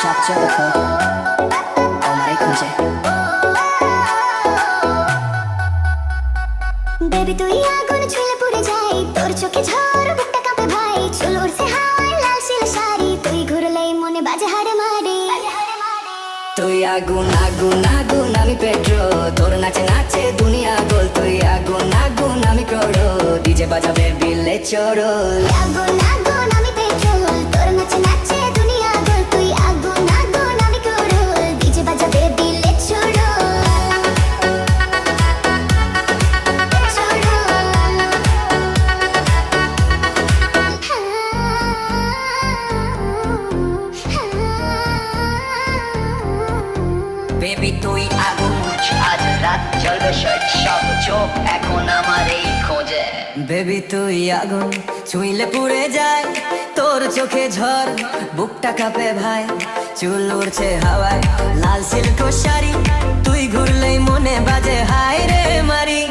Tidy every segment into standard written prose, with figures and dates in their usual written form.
সাত চোখ আমারে খুঁজে বেবি তুই আগুন ছুঁলে পুড়ে যাই, তোর চোখে ঝড় বুকটা কাঁপে ভাই, চুল উড়ছে হাওয়ায় লাল শিল শাড়ি, তুই ঘুরলেই মনে বাজে হাড়ে মারি। তুই আগুন আগুন আগুন আমি পেট্রো, তোর নাচে নাচে দুনিয়া গোল। তুই আগুন আগুন আমি করো, ডিজে বাজাবে বিলে চড়ো। আগুন আগুন আমি পেট্রোল, তোর নাচে নাচে দুনিয়া গোল। তুই আগুন আগুন আমি করোল, ডিজে বাজাবে বিলে চড়ো। বেবি তুই আগুন, আজ রাত জ্বলবে সব চোখ এখন আমার এই খোঁজে। বেবি তুই আগুন ছুঁইলে পুড়ে যায়, তোর চোখে ঝড় বুকটা কাঁপে ভাই, চুল উড়ছে হাওয়ায় লাল সিল্ক শাড়ি, তুই ঘুরলেই মনে বাজে হাই রে মারি।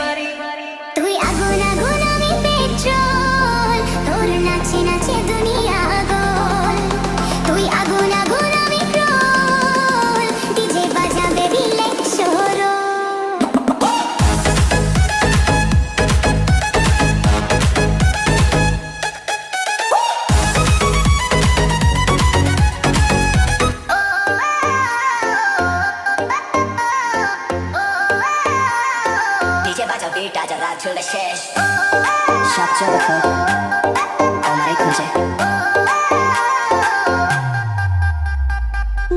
তুই আগুন আগুন আমি পেট্রোল, তোর নাচে নাচে দুনিয়া গোল। তুই আগুন আগুন আমি পেট্রোল, ডিজে বাজাবে বিলে চড়ো। ডিজে বাজাবে টাজা রাত চলে শেষ, সাত চোখ আমারে খুঁজে।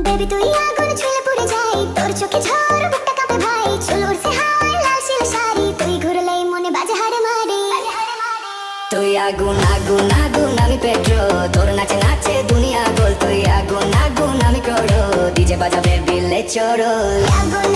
বেবি তুই আগুন ছুঁলে পুড়ে যাই, তোর চোখে ঝড় বুকটা কাঁপে ভাই, চুল উড়ছে হাওয়ায় লাল শিল শাড়ি, তুই ঘুরলেই মনে বাজে হাড়ে মারি। তুই আগুন আগুন আগুন আমি পেট্রো, তোর নাচে নাচে দুনিয়া গোল। তুই আগুন আগুন আমি করো, ডিজে বাজাবে বিলে চড়ো। আগুন